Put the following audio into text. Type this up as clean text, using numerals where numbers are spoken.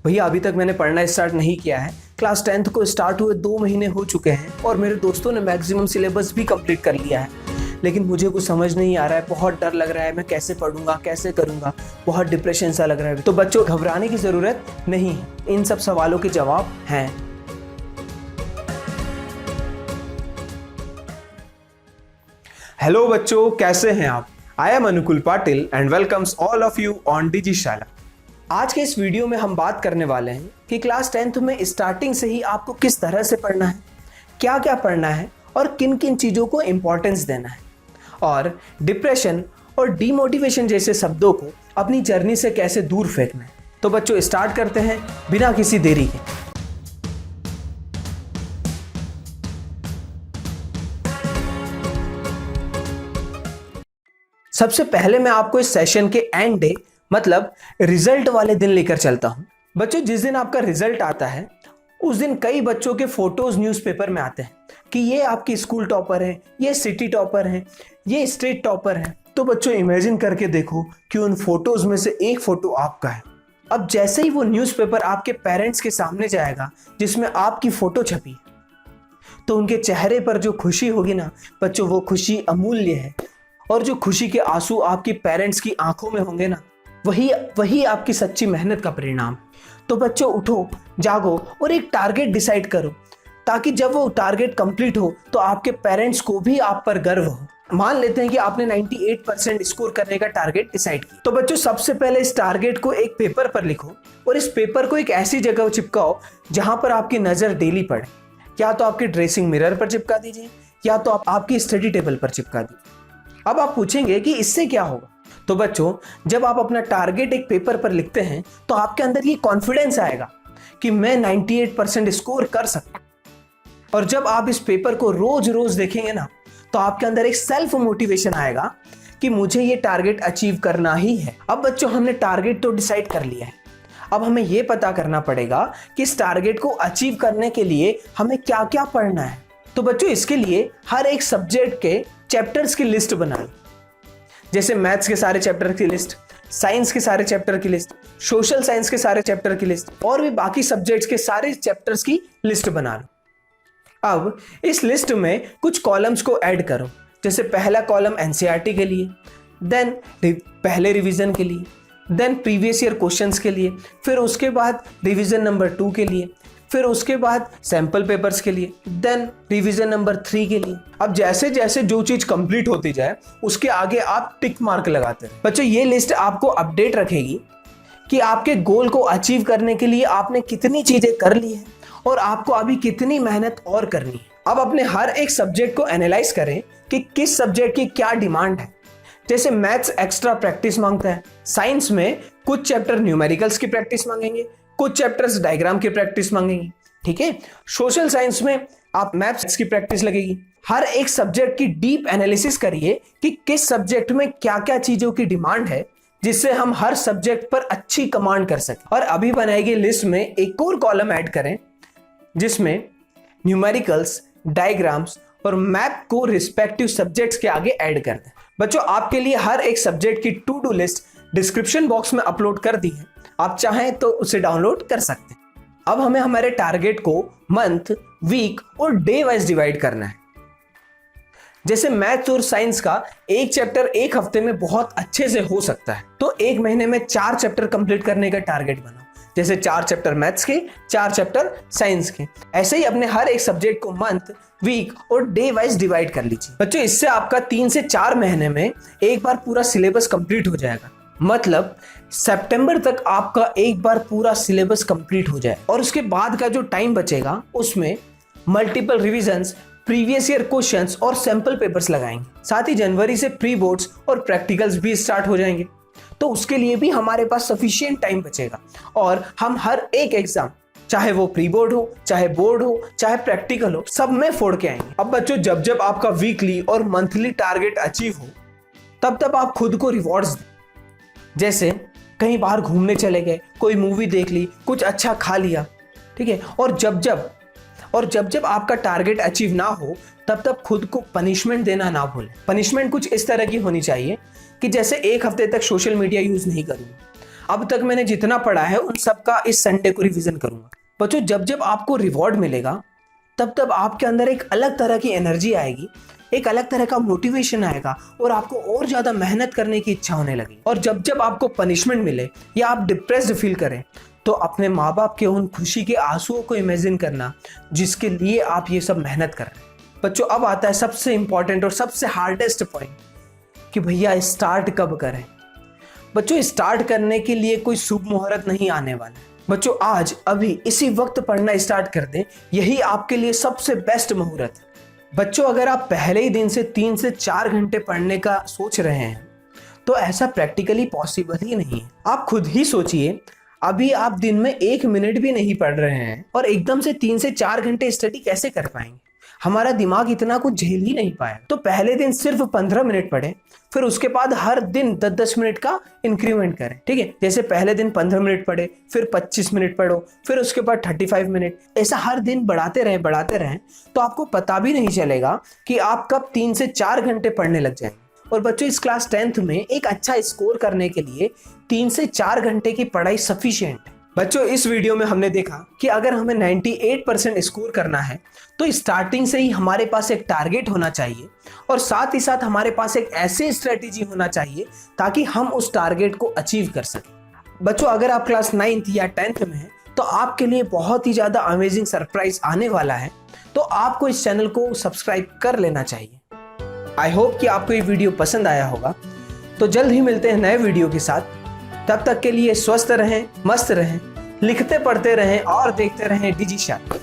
भैया अभी तक मैंने पढ़ना स्टार्ट नहीं किया है। क्लास 10th को स्टार्ट हुए 2 महीने हो चुके हैं और मेरे दोस्तों ने मैक्सिमम सिलेबस भी कंप्लीट कर लिया है, लेकिन मुझे कुछ समझ नहीं आ रहा है। बहुत डर लग रहा है, मैं कैसे पढ़ूंगा, कैसे करूंगा, बहुत डिप्रेशन सा लग रहा है। तो बच्चों, घबराने की ज़रूरत नहीं है, इन सब सवालों के जवाब हैं। हेलो बच्चों, कैसे हैं आप? I am Anukul Patil and welcomes all of you on Digishala. आज के इस वीडियो में हम बात करने वाले हैं कि क्लास 10th में स्टार्टिंग से ही आपको किस तरह से पढ़ना है, क्या क्या पढ़ना है और किन किन चीज़ों को इम्पोर्टेंस देना है, और डिप्रेशन और डीमोटिवेशन जैसे शब्दों को अपनी जर्नी से कैसे दूर फेंकना है। तो बच्चों, स्टार्ट करते हैं बिना किसी देरी के। सबसे पहले मैं आपको इस सेशन के एंड डे मतलब रिजल्ट वाले दिन लेकर चलता हूं। बच्चों, जिस दिन आपका रिजल्ट आता है उस दिन कई बच्चों के फोटोज न्यूज़पेपर में आते हैं कि ये आपकी स्कूल टॉपर है, ये सिटी टॉपर है, ये स्टेट टॉपर है। तो बच्चों, इमेजिन करके देखो कि उन फोटोज में से एक फोटो आपका है। अब जैसे ही वो न्यूज़पेपर आपके पेरेंट्स के सामने जाएगा जिसमें आपकी फोटो छपी है, तो उनके चेहरे पर जो खुशी होगी ना बच्चों, वो खुशी अमूल्य है। और जो खुशी के आंसू आपकी पेरेंट्स की आंखों में होंगे ना, वही आपकी सच्ची मेहनत का परिणाम। तो बच्चों, उठो, जागो और एक टारगेट डिसाइड करो, ताकि जब वो टारगेट कंप्लीट हो तो आपके पेरेंट्स को भी आप पर गर्व हो। मान लेते हैं कि आपने 98% स्कोर करने का टारगेट डिसाइड किया। तो बच्चों, सबसे पहले इस टारगेट को एक पेपर पर लिखो और इस पेपर को एक ऐसी जगह चिपकाओ जहां पर आपकी नजर डेली पड़े। या तो आपके ड्रेसिंग मिरर पर चिपका दीजिए, या तो आपकी स्टडी टेबल पर चिपका दीजिए। अब आप पूछेंगे कि इससे क्या होगा? तो बच्चों, जब आप अपना टारगेट एक पेपर पर लिखते हैं तो आपके अंदर ये कॉन्फिडेंस आएगा कि मैं 98% स्कोर कर सकता हूं। और जब आप इस पेपर को रोज रोज देखेंगे ना, तो आपके अंदर एक सेल्फ मोटिवेशन आएगा कि मुझे ये टारगेट अचीव करना ही है। अब बच्चों, हमने टारगेट तो डिसाइड कर लिया है, अब हमें ये पता करना पड़ेगा कि इस टारगेट को अचीव करने के लिए हमें क्या क्या पढ़ना है। तो बच्चों, इसके लिए हर एक सब्जेक्ट के चैप्टर्स की लिस्ट बना लो। जैसे मैथ्स के सारे चैप्टर की लिस्ट, साइंस के सारे चैप्टर की लिस्ट, सोशल साइंस के सारे चैप्टर की लिस्ट, और भी बाकी सब्जेक्ट्स के सारे चैप्टर्स की लिस्ट बना लो। अब इस लिस्ट में कुछ कॉलम्स को ऐड करो। जैसे पहला कॉलम एनसीईआरटी के लिए, देन पहले रिवीजन के लिए, देन प्रीवियस ईयर क्वेश्चंस के लिए, फिर उसके बाद रिवीजन नंबर 2 के लिए, फिर उसके बाद सैंपल पेपर्स के लिए, देन रिवीजन नंबर 3 के लिए। अब जैसे जैसे जो चीज कंप्लीट होती जाए उसके आगे आप टिक मार्क लगाते रहे। बच्चों, ये लिस्ट आपको अपडेट रखेगी कि आपके गोल को अचीव करने के लिए आपने कितनी चीजें कर ली है और आपको अभी कितनी मेहनत और करनी है। अब अपने हर एक सब्जेक्ट को एनालाइज करें कि किस सब्जेक्ट की क्या डिमांड है। जैसे मैथ्स एक्स्ट्रा प्रैक्टिस मांगता है, साइंस में कुछ चैप्टर न्यूमेरिकल्स की प्रैक्टिस मांगेंगे, कुछ चैप्टर्स डायग्राम की प्रैक्टिस मांगेंगे, ठीक है। सोशल साइंस में आप मैथ्स की प्रैक्टिस लगेगी। हर एक सब्जेक्ट की डीप एनालिसिस करिए कि किस सब्जेक्ट में क्या क्या चीजों की डिमांड है, जिससे हम हर सब्जेक्ट पर अच्छी कमांड कर सकें। और अभी बनाई गई लिस्ट में एक और कॉलम ऐड करें जिसमें न्यूमेरिकल्स, डायग्राम्स और मैप को रिस्पेक्टिव सब्जेक्ट्स के आगे ऐड कर दें। बच्चों, आपके लिए हर एक सब्जेक्ट की to do list description box में अपलोड कर दी है, आप चाहें तो उसे डाउनलोड कर सकते हैं। अब हमें हमारे टारगेट को मंथ, वीक और डे वाइज डिवाइड करना है। जैसे मैथ्स और साइंस का एक चैप्टर एक हफ्ते में बहुत अच्छे से हो सकता है, तो एक महीने में 4 चैप्टर कंप्लीट करने का टारगेट बनाओ। जैसे 4 चैप्टर मैथ्स के, 4 चैप्टर साइंस के। ऐसे ही अपने हर एक सब्जेक्ट को मंथ, वीक और डे वाइज डिवाइड कर लीजिए। बच्चों, इससे आपका 3 से 4 महीने में एक बार पूरा सिलेबस कंप्लीट हो जाएगा। मतलब सितंबर तक आपका एक बार पूरा सिलेबस कंप्लीट हो जाए, और उसके बाद का जो टाइम बचेगा उसमें multiple revisions, previous year questions और सैंपल पेपर्स लगाएंगे। साथ ही जनवरी से प्री बोर्ड्स और प्रैक्टिकल्स भी स्टार्ट हो जाएंगे, तो उसके लिए भी हमारे पास सफिशिएंट टाइम बचेगा और हम हर एक एग्जाम, चाहे वो प्री बोर्ड हो, चाहे बोर्ड हो, चाहे प्रैक्टिकल हो, सब में फोड़ के आएंगे। अब बच्चों, जब जब आपका वीकली और मंथली टारगेट अचीव हो तब तब आप खुद को रिवॉर्ड्स दें। जैसे कहीं बाहर घूमने चले गए, कोई मूवी देख ली, कुछ अच्छा खा लिया, ठीक है। और जब जब आपका टारगेट अचीव ना हो तब तब खुद को पनिशमेंट देना ना भूलें। पनिशमेंट कुछ इस तरह की होनी चाहिए कि जैसे 1 हफ्ते तक सोशल मीडिया यूज नहीं करूंगा, अब तक मैंने जितना पढ़ा है उन सब का इस संडे को रिवीजन करूंगा। बच्चों जब जब आपको रिवॉर्ड मिलेगा तब तब आपके अंदर एक अलग तरह की एनर्जी आएगी, एक अलग तरह का मोटिवेशन आएगा और आपको और ज्यादा मेहनत करने की इच्छा होने लगेगी। और जब जब आपको पनिशमेंट मिले या आप डिप्रेस्ड फील करें तो अपने माँ बाप के उन खुशी के आंसुओं को इमेजिन करना जिसके लिए आप ये सब मेहनत कर रहे हैं। बच्चों अब आता है सबसे इंपॉर्टेंट और सबसे हार्डेस्ट पॉइंट कि भैया स्टार्ट कब करें। बच्चों स्टार्ट करने के लिए कोई शुभ मुहूर्त नहीं आने वाला है। बच्चों आज अभी इसी वक्त पढ़ना स्टार्ट कर दें, यही आपके लिए सबसे बेस्ट मुहूर्त है। बच्चों अगर आप पहले ही दिन से 3 से 4 घंटे पढ़ने का सोच रहे हैं तो ऐसा प्रैक्टिकली पॉसिबल ही नहीं है। आप खुद ही सोचिए, अभी आप दिन में 1 मिनट भी नहीं पढ़ रहे हैं और एकदम से 3 से 4 घंटे स्टडी कैसे कर पाएंगे? हमारा दिमाग इतना कुछ झेल ही नहीं पाया। तो पहले दिन सिर्फ 15 मिनट पढ़े, फिर उसके बाद हर दिन 10-10 मिनट का इंक्रीमेंट करें। ठीक है, जैसे पहले दिन 15 मिनट पढ़े, फिर 25 मिनट पढ़ो, फिर उसके बाद 35 मिनट, ऐसा हर दिन बढ़ाते रहें तो आपको पता भी नहीं चलेगा कि आप कब 3 से 4 घंटे पढ़ने लग जाएंगे। और बच्चों इस क्लास 10th में एक अच्छा स्कोर करने के लिए 3 से 4 घंटे की पढ़ाई सफिशिएंट है। बच्चों इस वीडियो में हमने देखा कि अगर हमें 98% स्कोर करना है तो स्टार्टिंग से ही हमारे पास एक टारगेट होना चाहिए और साथ ही साथ हमारे पास एक ऐसी स्ट्रेटेजी होना चाहिए ताकि हम उस टारगेट को अचीव कर सकें। बच्चों अगर आप क्लास 9th या 10th में हैं तो आपके लिए बहुत ही ज़्यादा अमेजिंग सरप्राइज आने वाला है, तो आपको इस चैनल को सब्सक्राइब कर लेना चाहिए। आई होप कि आपको ये वीडियो पसंद आया होगा। तो जल्द ही मिलते हैं नए वीडियो के साथ। तब तक के लिए स्वस्थ रहें, मस्त रहें, लिखते पढ़ते रहें और देखते रहें डिजी शार्क।